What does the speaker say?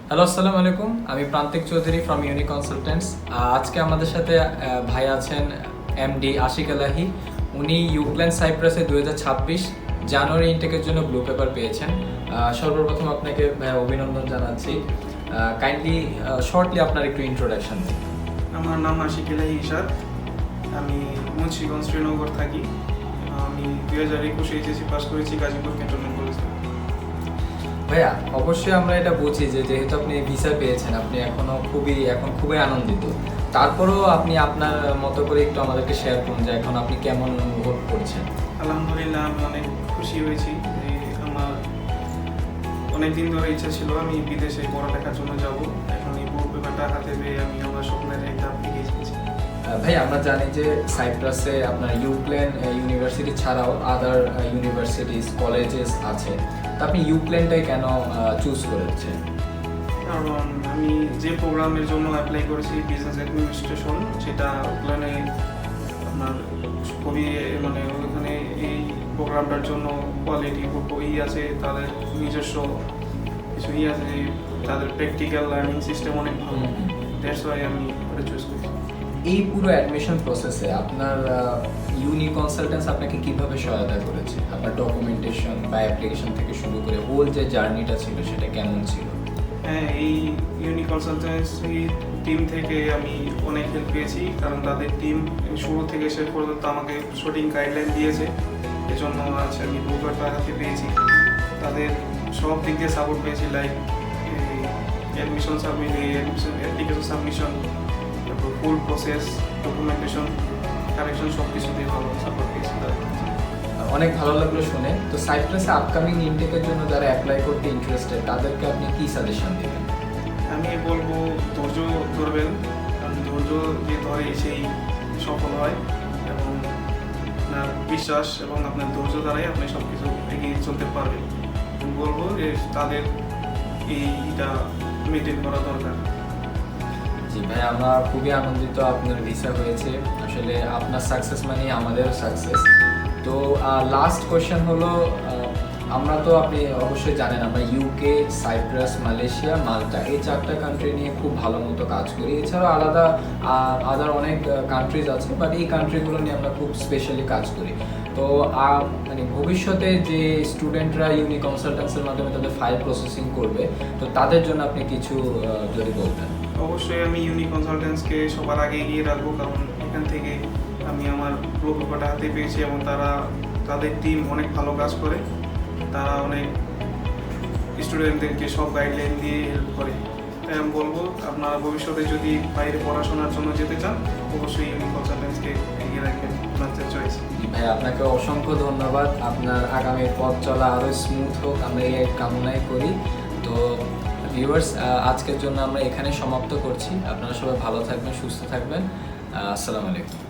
Hello, আসসালামু আলাইকুম। আমি প্রান্তিক চৌধুরী ফ্রম ইউনি কনসালটেন্টস। আজকে আমাদের সাথে ভাই আছেন এমডি আশিক এলাহি। উনি ইউক্লেন সাইপ্রাসে 2026 জানুয়ারি ইনটেকের জন্য ব্লু পেপার পেয়েছেন। সর্বপ্রথম আপনাকে অভিনন্দন জানাচ্ছি। কাইন্ডলি শর্টলি আপনার একটু ইন্ট্রোডাকশন দিন। আমার নাম আশিক এলাহি ইশাদ। আমি মুন্সিগঞ্জ শ্রীনগর থাকি। আমি 2021 এইচএসসি পাস করেছি গাজীপুর ক্যান্টনমেন্ট কলেজ। ভাইয়া, অবশ্যই আমরা এটা বুঝি যে যেহেতু আপনি ভিসা পেয়েছেন, আপনি এখন খুবই আনন্দিত। তারপরেও আপনি আপনার মতো করে একটু আমাদেরকে শেয়ার করুন যে এখন আপনি কেমন অনুভব করছেন। আলহামদুলিল্লাহ, আমি অনেক খুশি হয়েছি যে আমার অনেক দিন ধরে ইচ্ছা ছিল আমি বিদেশে পড়ালেখার জন্য যাব। এখন এই ব্লু পেপারটা হাতে পেয়ে আমি আমার স্বপ্নের একটা এগিয়ে এসেছি। ভাই, আমরা জানি যে সাইপ্রাসে আপনার ইউক্লেন ইউনিভার্সিটি ছাড়াও আদার ইউনিভার্সিটিস কলেজেস আছে। তো আপনি ইউক্লেনটাই কেন চুজ করেছেন? কারণ আমি যে প্রোগ্রামের জন্য অ্যাপ্লাই করেছি বিজনেস অ্যাডমিনিস্ট্রেশন, সেটা ওখানে আপনার খুবই ওখানে এই প্রোগ্রামটার জন্য কোয়ালিটি আছে, তাদের নিজস্ব কিছু আছে, তাদের প্র্যাকটিক্যাল লার্নিং সিস্টেম অনেক ভালো। দ্যাটস ওয়াই আমি ওটা চুজ করেছি। এই পুরো অ্যাডমিশন প্রসেসে আপনার ইউনি কনসালটেন্স আপনাকে কিভাবে সহায়তা করেছে? আপনার ডকুমেন্টেশন বা অ্যাপ্লিকেশন থেকে শুরু করে হোল যে জার্নিটা ছিল সেটা কেমন ছিল? হ্যাঁ, এই ইউনি কনসালটেন্সি টিম থেকে আমি অনেক হেল্প পেয়েছি, কারণ তাদের টিম শুরু থেকে শেষ পর্যন্ত আমাকে সঠিক গাইডলাইন দিয়েছে। এজন্য আজ আমি ব্লু কার্ড হাতে পেয়েছি। তাদের সব দিক দিয়ে সাপোর্ট পেয়েছি, লাইক অ্যাডমিশন অ্যাপ্লিকেশন সাবমিশন, তারপর ফুল প্রসেস, ডকুমেন্টেশন, কারেকশন, সব কিছু দিয়ে ভালো সাপোর্ট পেয়েছি তাদের। অনেক ভালো লাগলো শুনে। তো সাইপ্রাসে আপকামিং ইনটেকের জন্য যারা অ্যাপ্লাই করতে ইন্টারেস্টেড তাদেরকে আপনি কি সাজেশন দেবেন? আমি বলবো ধৈর্য ধরবেন, কারণ ধৈর্য যে ধরে সেই সফল হয়, এবং আপনার বিশ্বাস এবং আপনার ধৈর্য দ্বারাই আপনি সব কিছু এগিয়ে চলতে পারবেন। আমি বলবো যে তাদের এইটা মেনটেন করা দরকার। জি ভাই, আমরা খুবই আনন্দিত আপনার ভিসা হয়েছে। আসলে আপনার সাকসেস মানে আমাদেরও সাকসেস। তো লাস্ট কোয়েশ্চেন হলো, আমরা তো আপনি অবশ্যই জানেন আমরা ইউকে, সাইপ্রাস, মালয়েশিয়া, মাল্টা এই 4টা কান্ট্রি নিয়ে খুব ভালো মতো কাজ করি। এছাড়াও আদার অনেক কান্ট্রিজ আছে, বাট এই কান্ট্রিগুলো নিয়ে আমরা খুব স্পেশালি কাজ করি। তো ভবিষ্যতে যে স্টুডেন্টরা ইউনি কনসালটেন্সির মাধ্যমে তাদের ফাইল প্রসেসিং করবে, তো তাদের জন্য আপনি কিছু যদি বলতেন। অবশ্যই আমি ইউনি কনসালটেন্সকে সবার আগে এগিয়ে রাখবো, কারণ এখান থেকে আমি আমার ব্লু পেপারটা হাতে পেয়েছি এবং তাদের টিম অনেক ভালো কাজ করে। তারা অনেক স্টুডেন্টদেরকে সব গাইডলাইন দিয়ে হেল্প করে। তাই আমি বলবো, আপনারা ভবিষ্যতে যদি বাইরে পড়াশোনার জন্য যেতে চান, অবশ্যই ইউনি কনসালটেন্সকে এগিয়ে রাখবেন আপনাদের চয়েস। ভাই, আপনাকে অসংখ্য ধন্যবাদ। আপনার আগামী পথ চলা আরও স্মুথ হোক, আমরা এই কামনাই করি। তো ভিউয়ার্স, আজকের জন্য আমরা এখানে সমাপ্ত করছি। আপনারা সবাই ভালো থাকবেন, সুস্থ থাকবেন। আসসালামু আলাইকুম।